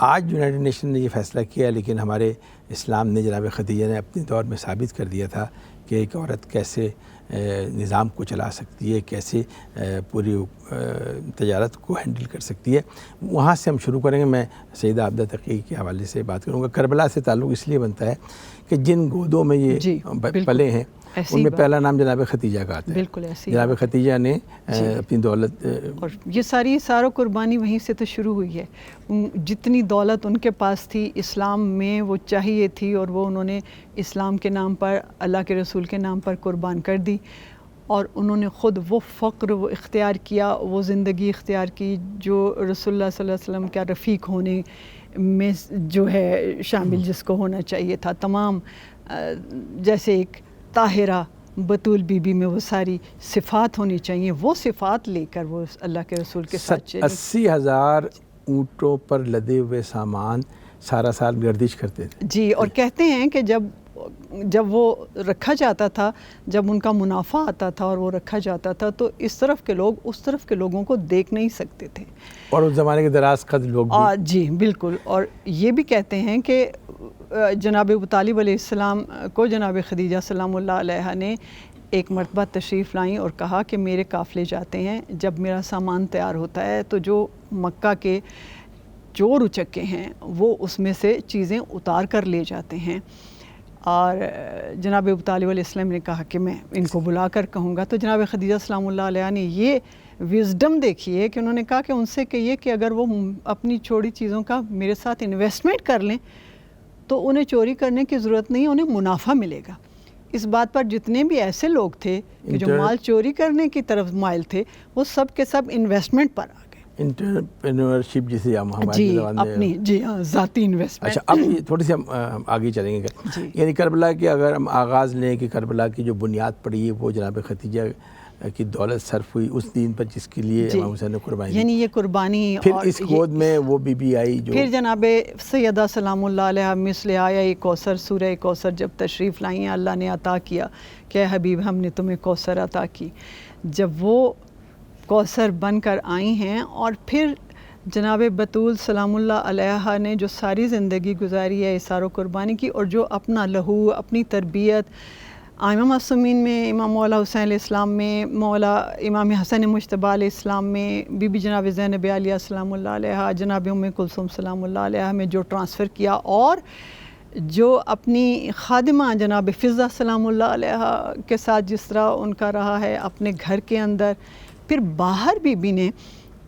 آج United nation نے یہ فیصلہ کیا، لیکن ہمارے اسلام نے، جناب خدیجہ نے اپنے دور میں ثابت کر دیا تھا کہ ایک عورت کیسے نظام کو چلا سکتی ہے، کیسے پوری تجارت کو ہینڈل کر سکتی ہے. وہاں سے ہم شروع کریں گے. میں سیدہ عابدہ تقی کے حوالے سے بات کروں گا. کربلا سے تعلق اس لیے بنتا ہے کہ جن گودوں میں یہ پلے ہیں ان میں پہلا نام جناب خدیجہ کا آتا ہے. بالکل ایسی جناب خدیجہ نے اپنی دولت، اور یہ سارا قربانی وہیں سے تو شروع ہوئی ہے. جتنی دولت ان کے پاس تھی اسلام میں وہ چاہیے تھی، اور وہ انہوں نے اسلام کے نام پر، اللہ کے رسول کے نام پر قربان کر دی. اور انہوں نے خود وہ فقر وہ اختیار کیا، وہ زندگی اختیار کی جو رسول اللہ صلی اللہ علیہ وسلم کا رفیق ہونے میں جو ہے شامل، جس کو ہونا چاہیے تھا. تمام جیسے ایک طاہرہ بطول بی بی میں وہ ساری صفات ہونی چاہیے، وہ صفات لے کر وہ اللہ کے رسول کے ساتھ چلی. 80,000 اونٹوں پر لدے ہوئے سامان سارا سال گردش کرتے تھے. جی، اور کہتے ہیں کہ جب وہ رکھا جاتا تھا، جب ان کا منافع آتا تھا اور وہ رکھا جاتا تھا، تو اس طرف کے لوگ اس طرف کے لوگوں کو دیکھ نہیں سکتے تھے. اور اس زمانے کے دراز قد لوگ بھی. جی بالکل. اور یہ بھی کہتے ہیں کہ جناب ابو طالب علیہ السلام کو جناب خدیجہ سلام اللہ علیہ نے ایک مرتبہ تشریف لائیں اور کہا کہ میرے قافلے جاتے ہیں، جب میرا سامان تیار ہوتا ہے تو جو مکہ کے چور اچکے ہیں وہ اس میں سے چیزیں اتار کر لے جاتے ہیں. اور جناب ابو طالب علیہ السلام نے کہا کہ میں ان کو بلا کر کہوں گا. تو جناب خدیجہ سلام اللہ علیہ نے یہ وزڈم دیکھی ہے کہ انہوں نے کہا کہ ان سے کہیے کہ اگر وہ اپنی چھوڑی چیزوں کا میرے ساتھ انویسٹمنٹ کر لیں تو انہیں چوری کرنے کی ضرورت نہیں، انہیں منافع ملے گا. اس بات پر جتنے بھی ایسے لوگ تھے کہ جو مال چوری کرنے کی طرف مائل تھے، وہ سب کے سب انویسٹمنٹ پر آ گئے. انٹرپرینورشپ جسے ہمارے زبان میں ذاتی انویسٹمنٹ. اچھا، اب تھوڑی سی ہم آگے چلیں گے. یعنی کربلا کی اگر ہم آغاز لیں کہ کربلا کی جو بنیاد پڑی ہے وہ جناب خدیجہ کی دولت صرف ہوئی اس دین پر جس کے لیے امام حسین نے قربانی. یعنی یہ قربانی. پھر اس گود میں وہ بی بی آئی جو پھر جناب سیدہ سلام اللہ علیہ مثل آیا کوثر، سورہ کوثر جب تشریف لائیں ہیں، اللہ نے عطا کیا کہ حبیب ہم نے تمہیں کوثر عطا کی. جب وہ کوثر بن کر آئی ہیں اور پھر جناب بطول سلام اللہ علیہ نے جو ساری زندگی گزاری ہے اثار و قربانی کی، اور جو اپنا لہو، اپنی تربیت امام معصومین میں، امام مولا حسین علیہ السلام میں، مولا امام حسن مجتبی علیہ السلام میں، بی بی جناب زینب عالیہ سلام اللہ علیہ، جناب ام کلثوم سلام اللہ علیہ میں جو ٹرانسفر کیا، اور جو اپنی خادمہ جناب فضہ سلام اللہ علیہ کے ساتھ جس طرح ان کا رہا ہے اپنے گھر کے اندر. پھر باہر بی نے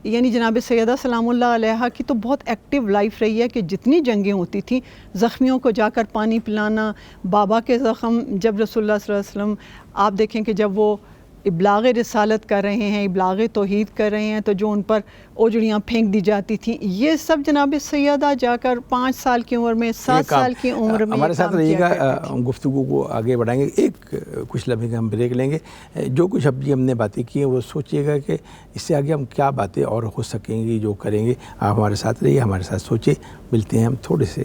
یعنی جناب سیدہ سلام اللہ علیہ کی تو بہت ایکٹیو لائف رہی ہے کہ جتنی جنگیں ہوتی تھیں زخمیوں کو جا کر پانی پلانا، بابا کے زخم جب رسول اللہ صلی اللہ علیہ وسلم آپ دیکھیں کہ جب وہ ابلاغ رسالت کر رہے ہیں، ابلاغ توحید کر رہے ہیں، تو جو ان پر اوجڑیاں پھینک دی جاتی تھیں، یہ سب جناب سیدہ جا کر 5 سال کی عمر میں، 7 سال کی عمر میں ہمارے ساتھ رہیے گا. گفتگو کو آگے بڑھائیں گے. ایک کچھ لمحے کا ہم بریک لیں گے. جو کچھ اب ہم نے باتیں کی ہیں وہ سوچیے گا کہ اس سے آگے ہم کیا باتیں اور ہو سکیں گی جو کریں گے. آپ ہمارے ساتھ رہیے، ہمارے ساتھ سوچیں. ملتے ہیں ہم تھوڑے سے